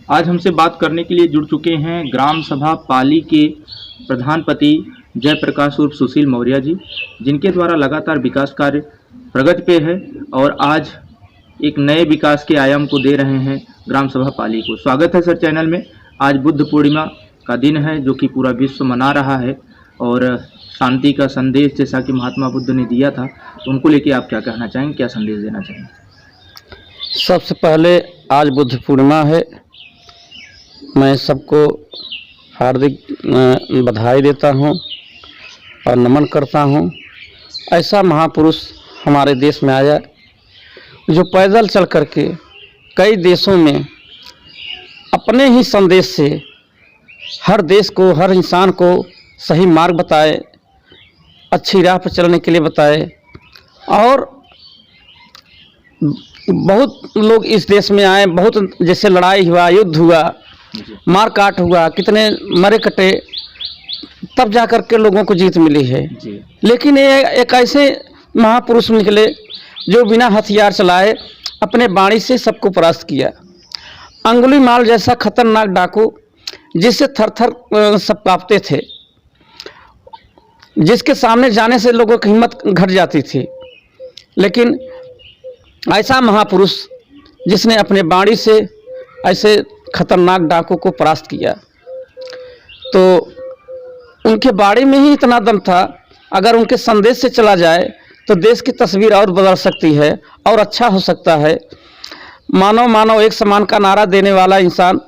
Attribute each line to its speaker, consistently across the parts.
Speaker 1: आज हमसे बात करने के लिए जुड़ चुके हैं ग्राम सभा पाली के प्रधानपति जयप्रकाश उर्फ सुशील मौर्य जी, जिनके द्वारा लगातार विकास कार्य प्रगति पे है और आज एक नए विकास के आयाम को दे रहे हैं ग्राम सभा पाली को। स्वागत है सर चैनल में। आज बुद्ध पूर्णिमा का दिन है जो कि पूरा विश्व मना रहा है और शांति का संदेश जैसा कि महात्मा बुद्ध ने दिया था, तो उनको लेके आप क्या कहना चाहेंगे, क्या संदेश देना चाहेंगे?
Speaker 2: सबसे पहले आज बुद्ध पूर्णिमा है। मैं सबको हार्दिक बधाई देता हूं और नमन करता हूं। ऐसा महापुरुष हमारे देश में आया जो पैदल चल करके कई देशों में अपने ही संदेश से हर देश को, हर इंसान को सही मार्ग बताए, अच्छी राह पर चलने के लिए बताए। और बहुत लोग इस देश में आए, बहुत जैसे लड़ाई हुआ, युद्ध हुआ, मार काट हुआ, कितने मरे कटे, तब जा कर के लोगों को जीत मिली है। लेकिन ये एक ऐसे महापुरुष निकले जो बिना हथियार चलाए अपने वाणी से सबको परास्त किया। अंगुलीमाल जैसा खतरनाक डाकू जिससे थर थर सब कांपते थे, जिसके सामने जाने से लोगों की हिम्मत घट जाती थी, लेकिन ऐसा महापुरुष जिसने अपने वाणी से ऐसे खतरनाक डाकू को परास्त किया, तो उनके वाणी में ही इतना दम था। अगर उनके संदेश से चला जाए तो देश की तस्वीर और बदल सकती है और अच्छा हो सकता है। मानव मानव एक समान का नारा देने वाला इंसान,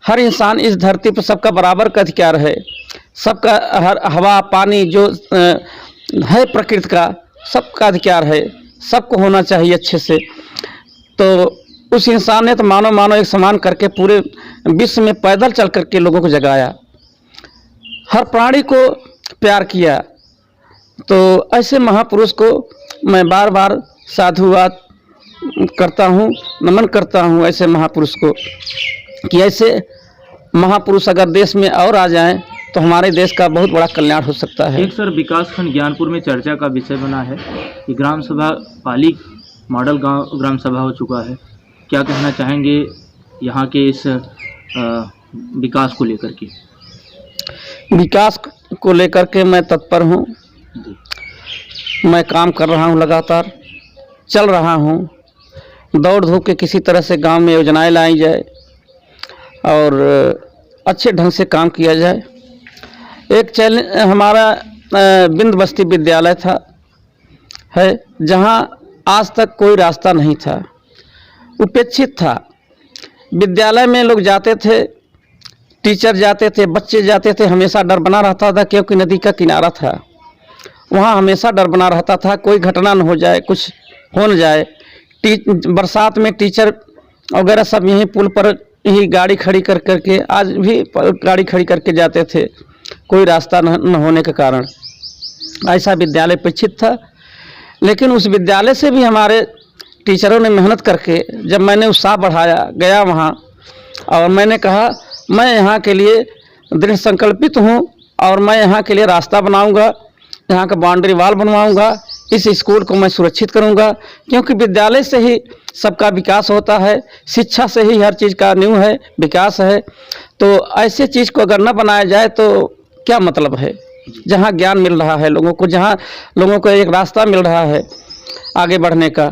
Speaker 2: हर इंसान इस धरती पर सबका बराबर का अधिकार है, सबका हर हवा पानी जो है प्रकृति का सबका अधिकार है, सबको होना चाहिए अच्छे से। तो उस इंसान ने तो मानव मानव एक समान करके पूरे विश्व में पैदल चल करके लोगों को जगाया, हर प्राणी को प्यार किया। तो ऐसे महापुरुष को मैं बार बार साधुवाद करता हूँ, नमन करता हूँ ऐसे महापुरुष को, कि ऐसे महापुरुष अगर देश में और आ जाएं तो हमारे देश का बहुत बड़ा कल्याण हो सकता है।
Speaker 1: एक सर विकासखंड ज्ञानपुर में चर्चा का विषय बना है कि ग्राम सभा पाली मॉडल गांव ग्राम सभा हो चुका है। क्या कहना चाहेंगे यहाँ के इस विकास को लेकर के?
Speaker 2: विकास को लेकर के मैं तत्पर हूँ, मैं काम कर रहा हूँ, लगातार चल रहा हूँ। दौड़ धूप के किसी तरह से गांव में योजनाएं लाई जाए और अच्छे ढंग से काम किया जाए। एक चैलेंज हमारा बिंद बस्ती विद्यालय था है, जहां आज तक कोई रास्ता नहीं था, उपेक्षित था। विद्यालय में लोग जाते थे, टीचर जाते थे, बच्चे जाते थे, हमेशा डर बना रहता था क्योंकि नदी का किनारा था। वहाँ हमेशा डर बना रहता था कोई घटना न हो जाए, कुछ हो न जाए। बरसात में टीचर वगैरह सब यहीं पुल पर ही गाड़ी खड़ी कर करके, आज भी गाड़ी खड़ी करके जाते थे, कोई रास्ता न होने के कारण। ऐसा विद्यालय अपेक्षित था। लेकिन उस विद्यालय से भी हमारे टीचरों ने मेहनत करके, जब मैंने उत्साह बढ़ाया, गया वहाँ और मैंने कहा मैं यहाँ के लिए दृढ़ संकल्पित हूँ और मैं यहाँ के लिए रास्ता बनाऊँगा, यहाँ का बाउंड्री वाल बनवाऊँगा, इस स्कूल को मैं सुरक्षित करूँगा, क्योंकि विद्यालय से ही सबका विकास होता है, शिक्षा से ही हर चीज़ का नींव है, विकास है। तो ऐसे चीज़ को अगर न बनाया जाए तो क्या मतलब है? जहाँ ज्ञान मिल रहा है लोगों को, जहाँ लोगों को एक रास्ता मिल रहा है आगे बढ़ने का,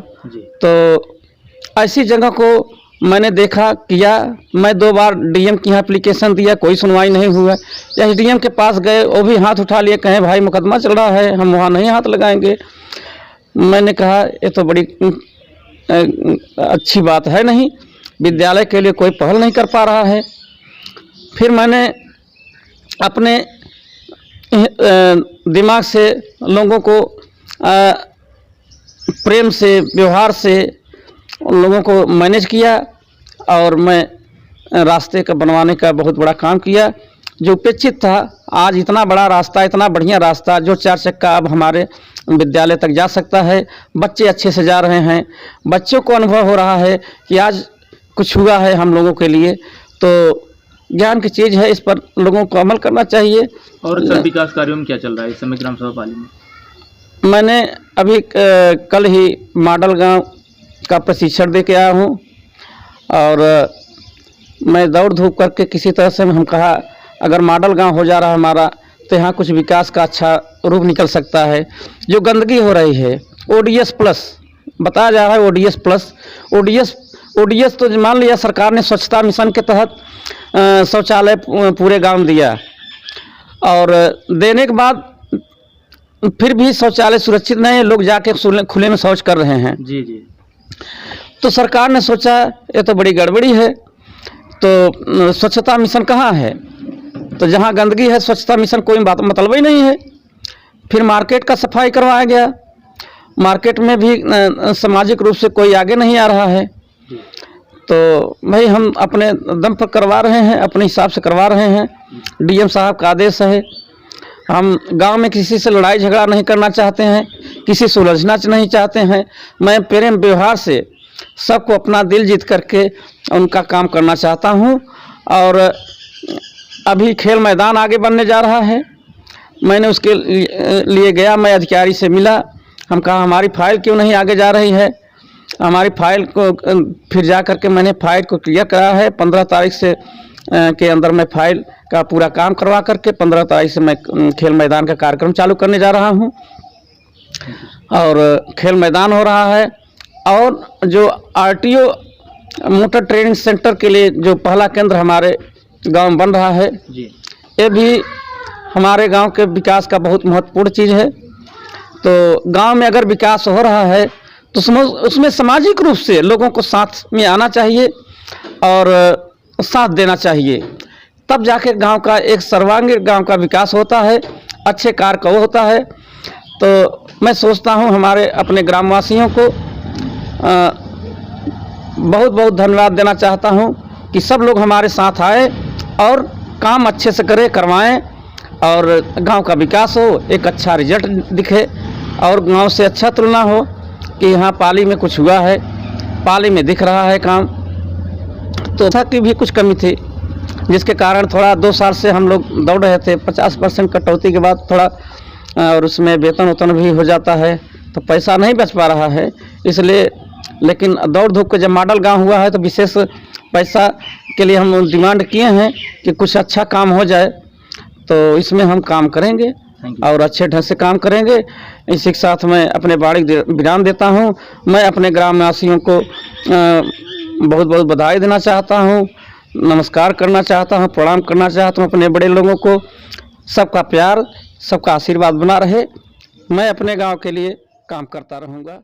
Speaker 2: तो ऐसी जगह को मैंने देखा, किया। मैं 2 बार डीएम की यहाँ एप्लीकेशन दिया, कोई सुनवाई नहीं हुआ। एसडीएम के पास गए, वो भी हाथ उठा लिए, कहें भाई मुकदमा चल रहा है, हम वहाँ नहीं हाथ लगाएंगे। मैंने कहा ये तो बड़ी अच्छी बात है नहीं, विद्यालय के लिए कोई पहल नहीं कर पा रहा है। फिर मैंने अपने दिमाग से लोगों को प्रेम से, व्यवहार से उन लोगों को मैनेज किया और मैं रास्ते का बनवाने का बहुत बड़ा काम किया जो उपेक्षित था। आज इतना बड़ा रास्ता, इतना बढ़िया रास्ता जो 4 चक्का अब हमारे विद्यालय तक जा सकता है। बच्चे अच्छे से जा रहे हैं, बच्चों को अनुभव हो रहा है कि आज कुछ हुआ है हम लोगों के लिए। तो ज्ञान की चीज़ है, इस पर लोगों को अमल करना चाहिए।
Speaker 1: और सब विकास कार्यों में क्या चल रहा है इस समय ग्राम सभा पाली में?
Speaker 2: मैंने अभी कल ही मॉडल गांव का प्रशिक्षण दे के आया हूँ और मैं दौड़ धूप करके किसी तरह से हम कहा अगर मॉडल गांव हो जा रहा है हमारा तो यहाँ कुछ विकास का अच्छा रूप निकल सकता है। जो गंदगी हो रही है ODS प्लस बताया जा रहा है, ODS प्लस ODS तो मान लिया सरकार ने स्वच्छता मिशन के तहत शौचालय पूरे गांव में दिया और देने के बाद फिर भी शौचालय सुरक्षित नहीं है, लोग जाके खुले में शौच कर रहे हैं।
Speaker 1: जी जी।
Speaker 2: तो सरकार ने सोचा ये तो बड़ी गड़बड़ी है, तो स्वच्छता मिशन कहाँ है? तो जहाँ गंदगी है स्वच्छता मिशन कोई बात मतलब ही नहीं है। फिर मार्केट का सफाई करवाया गया, मार्केट में भी सामाजिक रूप से कोई आगे नहीं आ रहा है। तो भाई हम अपने दम पर करवा रहे हैं, अपने हिसाब से करवा रहे हैं। DM साहब का आदेश है, हम गांव में किसी से लड़ाई झगड़ा नहीं करना चाहते हैं, किसी से उलझना नहीं चाहते हैं। मैं प्रेम व्यवहार से सबको अपना दिल जीत करके उनका काम करना चाहता हूं। और अभी खेल मैदान आगे बनने जा रहा है, मैंने उसके लिए गया, मैं अधिकारी से मिला, हम कहा हमारी फाइल क्यों नहीं आगे जा रही है। हमारी फाइल को फिर जा करके मैंने फाइल को क्लियर कराया है। 15 तारीख से के अंदर मैं फाइल का पूरा काम करवा करके 15 तारीख से मैं खेल मैदान का कार्यक्रम चालू करने जा रहा हूं। और खेल मैदान हो रहा है और जो RTO मोटर ट्रेनिंग सेंटर के लिए जो पहला केंद्र हमारे गांव में बन रहा है
Speaker 1: जी,
Speaker 2: ये भी हमारे गांव के विकास का बहुत महत्वपूर्ण चीज़ है। तो गांव में अगर विकास हो रहा है तो उसमें सामाजिक रूप से लोगों को साथ में आना चाहिए और साथ देना चाहिए, तब जाके गांव का एक सर्वांगीण गांव का विकास होता है, अच्छे कार्य का वो होता है। तो मैं सोचता हूं हमारे अपने ग्रामवासियों को बहुत बहुत धन्यवाद देना चाहता हूं कि सब लोग हमारे साथ आए और काम अच्छे से करवाएं और गांव का विकास हो, एक अच्छा रिजल्ट दिखे और गांव से अच्छा तुलना हो कि यहाँ पाली में कुछ हुआ है, पाली में दिख रहा है काम। तो था कि भी कुछ कमी थी जिसके कारण थोड़ा 2 साल से हम लोग दौड़ रहे थे। 50% कटौती के बाद थोड़ा और उसमें वेतन भी हो जाता है तो पैसा नहीं बच पा रहा है, इसलिए। लेकिन दौड़ धूप के जब मॉडल गांव हुआ है तो विशेष पैसा के लिए हम डिमांड किए हैं कि कुछ अच्छा काम हो जाए, तो इसमें हम काम करेंगे और अच्छे ढंग से काम करेंगे। इसी के साथ मैं अपने बाड़ी विराम देता हूं। मैं अपने ग्रामवासियों को बहुत बहुत बधाई देना चाहता हूं, नमस्कार करना चाहता हूं, प्रणाम करना चाहता हूं अपने बड़े लोगों को। सबका प्यार, सबका आशीर्वाद बना रहे। मैं अपने गांव के लिए काम करता रहूँगा।